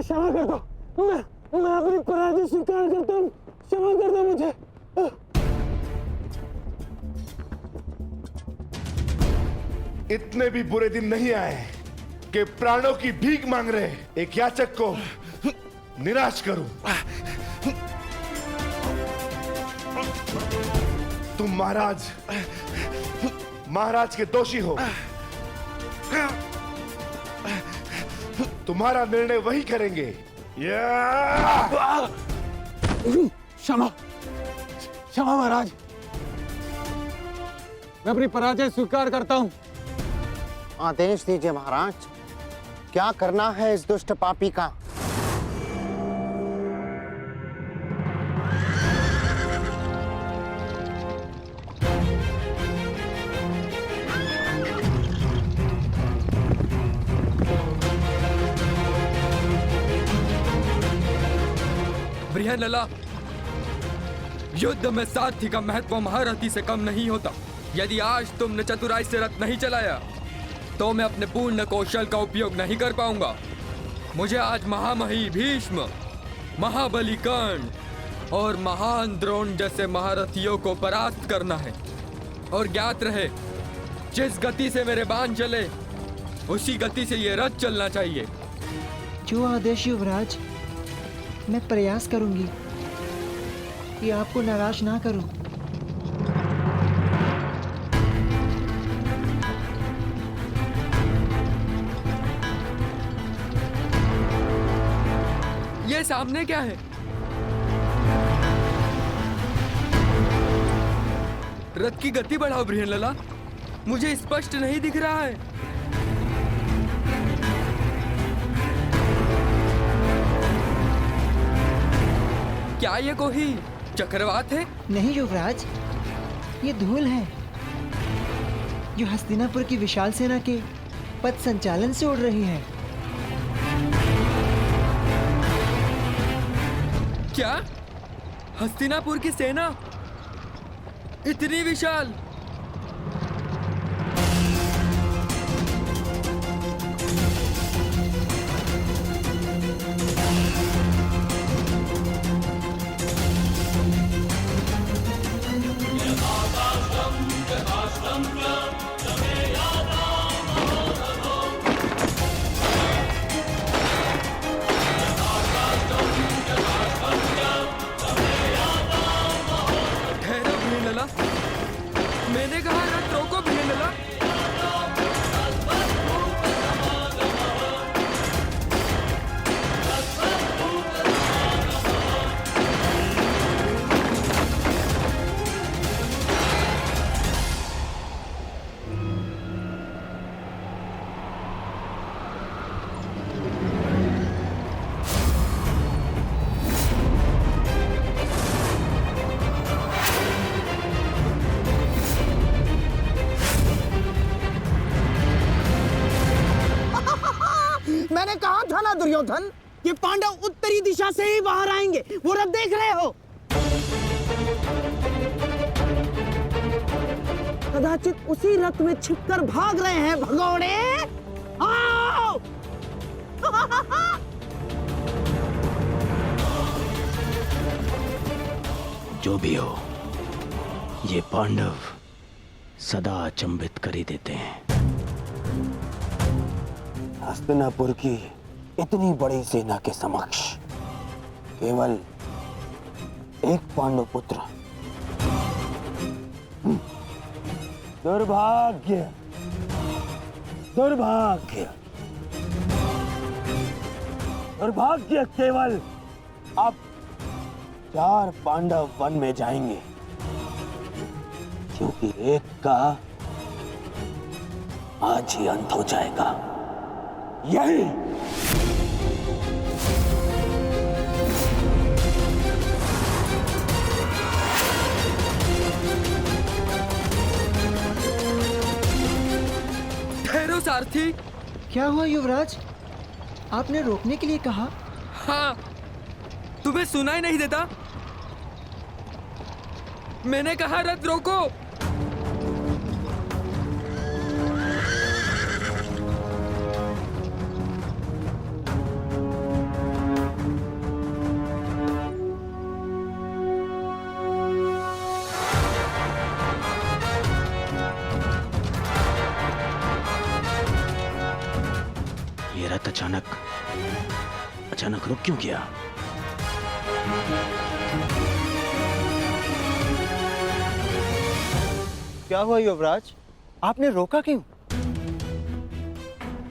क्षमा कर दो, मैं अपनी पराजय स्वीकार करता हूँ, क्षमा कर दो मुझे। इतने भी बुरे दिन नहीं आए कि प्राणों की भीख मांग रहे एक याचक को निराश करूं। तुम महाराज के दोषी हो। तुम्हारा निर्णय वही करेंगे। क्षमा क्षमा महाराज, मैं अपनी पराजय स्वीकार करता हूँ। आदेश दीजिए महाराज, क्या करना है इस दुष्ट पापी का? बृहन्नला, युद्ध में सारथी का महत्व महारथी से कम नहीं होता। यदि आज तुमने चतुराई से रथ नहीं चलाया तो मैं अपने पूर्ण कौशल का उपयोग नहीं कर पाऊंगा। मुझे आज महामही भीष्म, महाबली कर्ण और महान द्रोण जैसे महारथियों को परास्त करना है। और ज्ञात रहे, जिस गति से मेरे बाण चले उसी गति से ये रथ चलना चाहिए। जो आदेश युवराज, मैं प्रयास करूंगी कि आपको निराश ना करूं। ये सामने क्या है? रथ की गति बढ़ाओ बृहन्नला, मुझे स्पष्ट नहीं दिख रहा है। क्या ये कोई चक्रवात है? नहीं युवराज, ये धूल है जो हस्तिनापुर की विशाल सेना के पथ संचालन से उड़ रही है। क्या हस्तिनापुर की सेना इतनी विशाल? मैंने कहा रथ रोको बृहन्नला। मैंने कहा था ना दुर्योधन, ये पांडव उत्तरी दिशा से ही बाहर आएंगे। वो रथ देख रहे हो? कदाचित उसी रथ में छिपकर भाग रहे हैं भगोड़े। आओ! जो भी हो, ये पांडव सदा अचंभित कर ही देते हैं। हस्तिनापुर की इतनी बड़ी सेना के समक्ष केवल एक पांडव पुत्र। दुर्भाग्य, दुर्भाग्य, दुर्भाग्य केवल अब 4 पांडव वन में जाएंगे, क्योंकि एक का आज ही अंत हो जाएगा। यही ठहरो सारथी। क्या हुआ युवराज? आपने रोकने के लिए कहा। हाँ, तुम्हें सुनाई नहीं देता? मैंने कहा रथ रोको। ये रथ अचानक रुक क्यों गया? क्या हुआ युवराज? आपने रोका क्यों?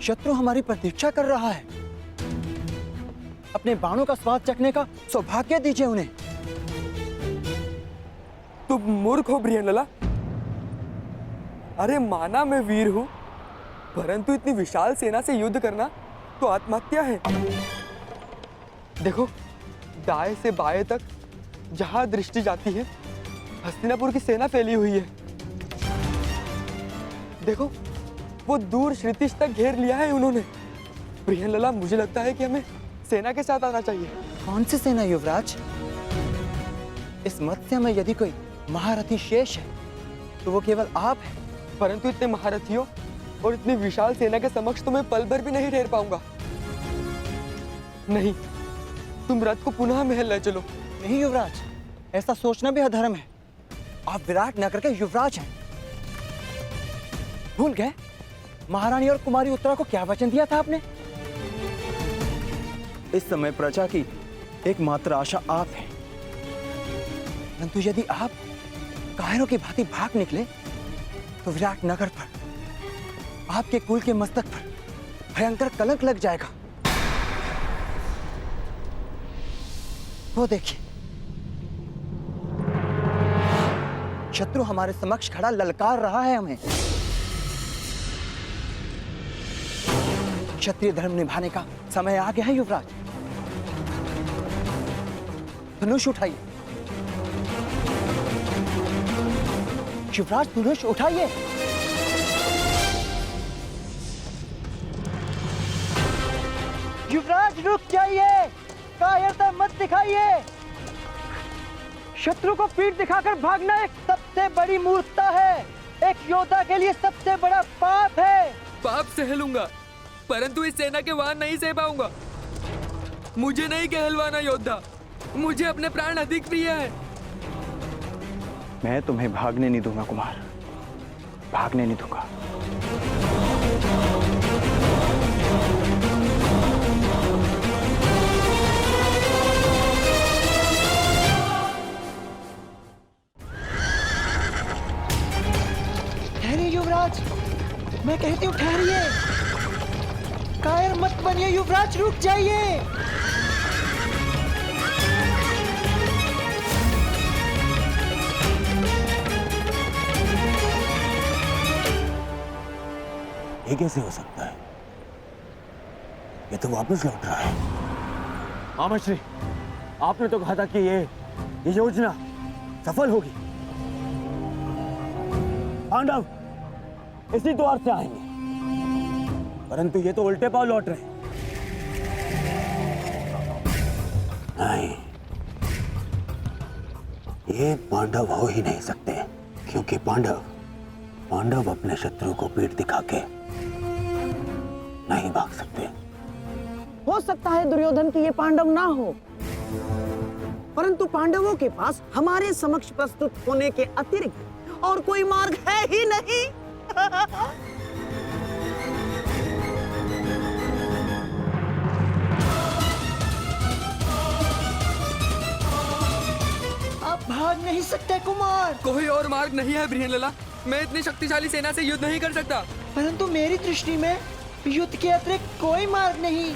शत्रु हमारी प्रतीक्षा कर रहा है। अपने बाणों का स्वाद चखने का सौभाग्य दीजिए उन्हें। तुम मूर्ख हो बृहनलला। अरे माना मैं वीर हूं, परंतु इतनी विशाल सेना से युद्ध करना तो आत्महत्या है। देखो, दाएं से बाएं तक जहां दृष्टि जाती है हस्तिनापुर की सेना फैली हुई है। देखो, वो दूर क्षितिज तक घेर लिया है उन्होंने। बृहनलला, मुझे लगता है कि हमें सेना के साथ आना चाहिए। कौन सी सेना युवराज? इस मत्स्य में यदि कोई महारथी शेष है तो वो केवल आप हैं। परंतु इतने महारथियों और इतनी विशाल सेना के समक्ष तो मैं पल भर भी नहीं ठहर पाऊंगा। नहीं, तुम रथ को पुनः महल ले चलो। नहीं युवराज, ऐसा सोचना भी अधर्म है। आप विराट नगर के युवराज हैं। भूल गए महारानी और कुमारी उत्तरा को क्या वचन दिया था आपने? इस समय प्रजा की एकमात्र आशा आप हैं। परंतु यदि आप कायरों की भांति भाग निकले तो विराट नगर पर, आपके कुल के मस्तक पर भयंकर कलंक लग जाएगा। वो देखिए, शत्रु हमारे समक्ष खड़ा ललकार रहा है हमें। क्षत्रिय धर्म निभाने का समय आ गया है युवराज। धनुष उठाइए युवराज, धनुष उठाइए। युवराज रुक जाइए, कायरता मत दिखाइए। शत्रु को पीठ दिखाकर भागना एक सबसे बड़ी मूर्खता है। एक योद्धा के लिए सबसे बड़ा पाप है। पाप सह लूंगा, परंतु इस सेना के वाहन नहीं सह पाऊंगा। मुझे नहीं कहलवाना योद्धा, मुझे अपने प्राण अधिक प्रिय है। मैं तुम्हें भागने नहीं दूंगा कुमार, भागने नहीं दूंगा। ठहरिए युवराज, मैं कहती हूँ ठहरिए। कायर मत बनिए युवराज, रुक जाइए। ये कैसे हो सकता है? ये तो वापस लौट रहा है। आमश्री, आपने तो कहा था कि ये योजना सफल होगी। पांडव इसी द्वार से आएंगे, परंतु ये तो उल्टे पांव लौट रहे हैं। नहीं, ये पांडव हो ही नहीं सकते, क्योंकि पांडव अपने शत्रु को पीठ दिखा के नहीं भाग सकते। हो सकता है दुर्योधन की ये पांडव ना हो, परंतु पांडवों के पास हमारे समक्ष प्रस्तुत होने के अतिरिक्त और कोई मार्ग है ही नहीं। आप भाग नहीं सकते कुमार। कोई और मार्ग नहीं है बृहनलला। मैं इतनी शक्तिशाली सेना से युद्ध नहीं कर सकता। परंतु मेरी दृष्टि में युद्ध के अतिरिक्त कोई मार्ग नहीं।